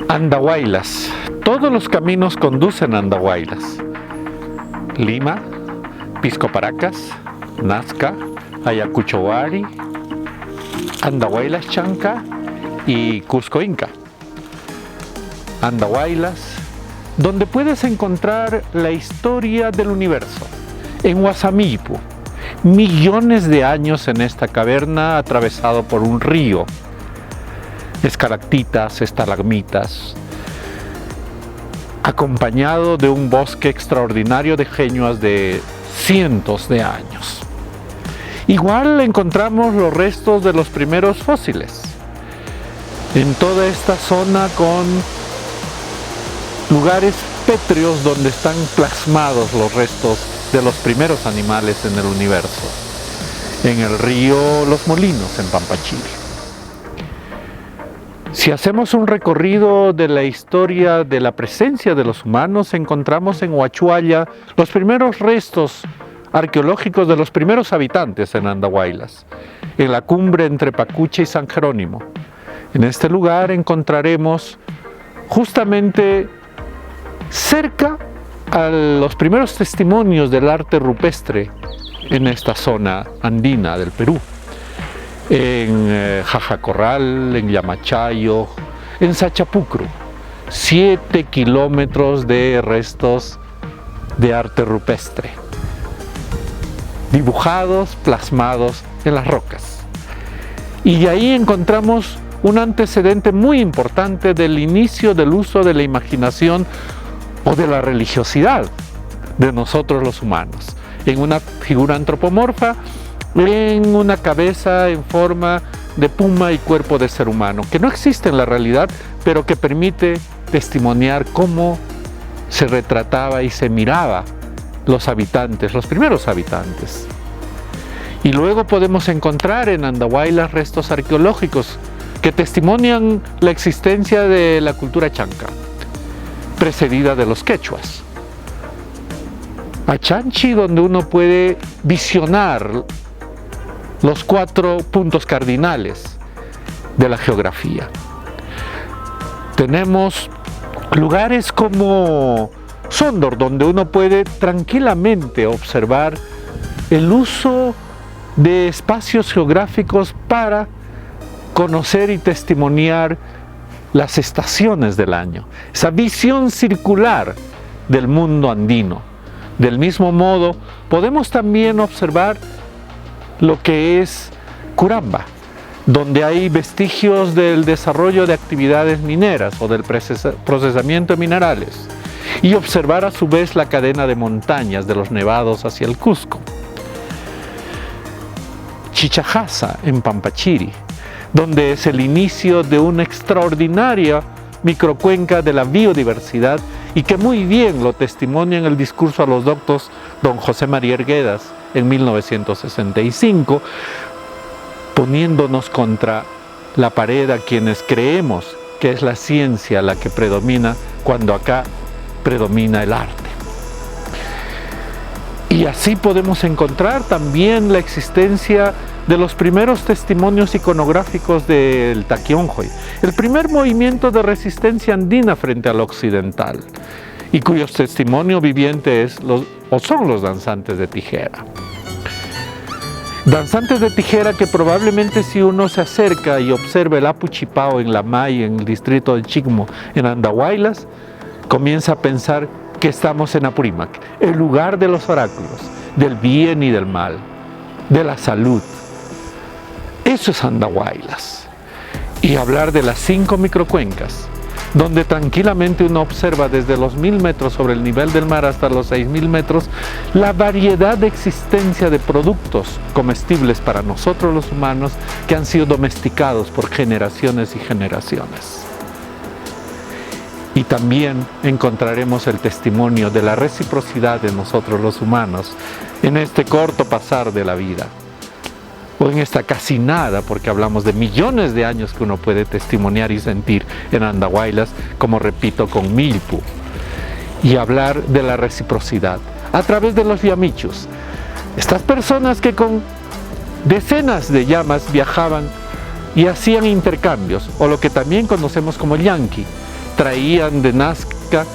Andahuaylas. Todos los caminos conducen a Andahuaylas. Lima, Pisco Paracas, Nazca, Ayacucho Huari, Andahuaylas Chanca y Cusco Inca. Andahuaylas, donde puedes encontrar la historia del universo. En Huasamilpu, millones de años en esta caverna atravesado por un río. Estalactitas, estalagmitas, acompañado de un bosque extraordinario de genuas de cientos de años. Igual encontramos los restos de los primeros fósiles en toda esta zona, con lugares pétreos donde están plasmados los restos de los primeros animales en el universo. En el río Los Molinos, en Pampachiri. Si hacemos un recorrido de la historia de la presencia de los humanos, encontramos en Huachualla los primeros restos arqueológicos de los primeros habitantes en Andahuaylas, en la cumbre entre Pacucha y San Jerónimo. En este lugar encontraremos justamente cerca a los primeros testimonios del arte rupestre en esta zona andina del Perú. En Jajacorral, en Yamachayo, en Sachapucru, 7 kilómetros de restos de arte rupestre, dibujados, plasmados en las rocas. Y de ahí encontramos un antecedente muy importante del inicio del uso de la imaginación o de la religiosidad de nosotros los humanos, en una figura antropomorfa, en una cabeza en forma de puma y cuerpo de ser humano, que no existe en la realidad, pero que permite testimoniar cómo se retrataba y se miraba los habitantes, los primeros habitantes. Y luego podemos encontrar en Andahuaylas restos arqueológicos que testimonian la existencia de la cultura chanca, precedida de los quechuas. Achanchi, donde uno puede visionar los 4 puntos cardinales de la geografía. Tenemos lugares como Sondor, donde uno puede tranquilamente observar el uso de espacios geográficos para conocer y testimoniar las estaciones del año, esa visión circular del mundo andino. Del mismo modo, podemos también observar lo que es Curamba, donde hay vestigios del desarrollo de actividades mineras o del procesamiento de minerales, y observar a su vez la cadena de montañas de los nevados hacia el Cusco. Chichajasa, en Pampachiri, donde es el inicio de una extraordinaria microcuenca de la biodiversidad, y que muy bien lo testimonia en el discurso a los doctos don José María Arguedas en 1965, poniéndonos contra la pared a quienes creemos que es la ciencia la que predomina, cuando acá predomina el arte. Y así podemos encontrar también la existencia de los primeros testimonios iconográficos del Taquionjoy, el primer movimiento de resistencia andina frente al occidental, y cuyos testimonios vivientes son los danzantes de tijera. Danzantes de tijera que probablemente, si uno se acerca y observa el Apu Chipao en Lamay, en el distrito de Chicmo, en Andahuaylas, comienza a pensar que estamos en Apurímac, el lugar de los oráculos, del bien y del mal, de la salud. Eso es Andahuaylas. Y hablar de las 5 microcuencas, donde tranquilamente uno observa desde los 1000 metros sobre el nivel del mar hasta los 6000 metros, la variedad de existencia de productos comestibles para nosotros los humanos que han sido domesticados por generaciones y generaciones. Y también encontraremos el testimonio de la reciprocidad de nosotros los humanos en este corto pasar de la vida, o en esta casi nada, porque hablamos de millones de años que uno puede testimoniar y sentir en Andahuaylas, como repito, con Milpu, y hablar de la reciprocidad a través de los yamichus, estas personas que con decenas de llamas viajaban y hacían intercambios, o lo que también conocemos como yanqui. Traían de Nazca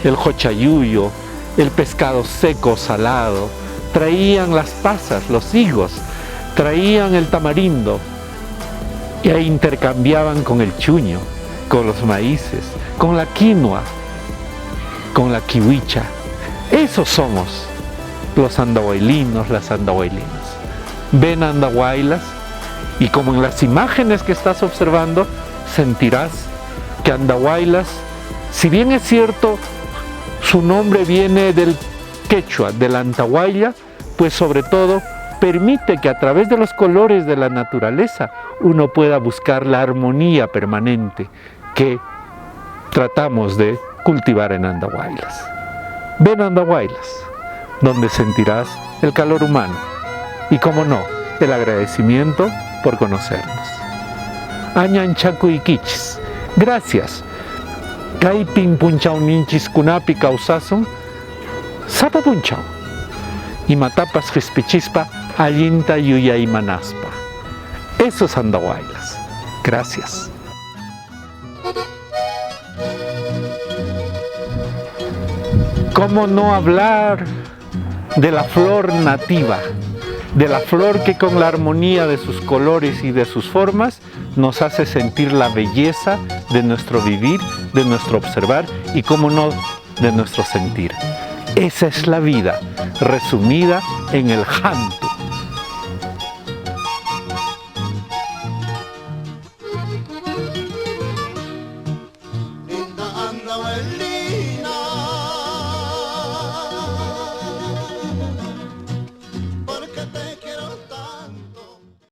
el jochayuyo, el pescado seco salado, traían las pasas, los higos, traían el tamarindo, y ahí intercambiaban con el chuño, con los maíces, con la quinoa, con la kiwicha. Esos somos los andahuaylinos, las andahuaylinas. Ven andahuaylas y como en las imágenes que estás observando, sentirás que andahuaylas, si bien es cierto, su nombre viene del quechua, de la antahuayla, pues sobre todo permite que a través de los colores de la naturaleza uno pueda buscar la armonía permanente que tratamos de cultivar en Andahuaylas. Ven a Andahuaylas, donde sentirás el calor humano y, como no, el agradecimiento por conocernos. Añan chacu iquichis, gracias. Kaipin punchau ninchis kunapi causason, sapa punchau. Y matapas rispichispa allinta yuyay manaspa. Eso es Andahuaylas. Gracias. ¿Cómo no hablar de la flor nativa? De la flor que con la armonía de sus colores y de sus formas nos hace sentir la belleza de nuestro vivir, de nuestro observar y, cómo no, de nuestro sentir. Esa es la vida, resumida en el janto.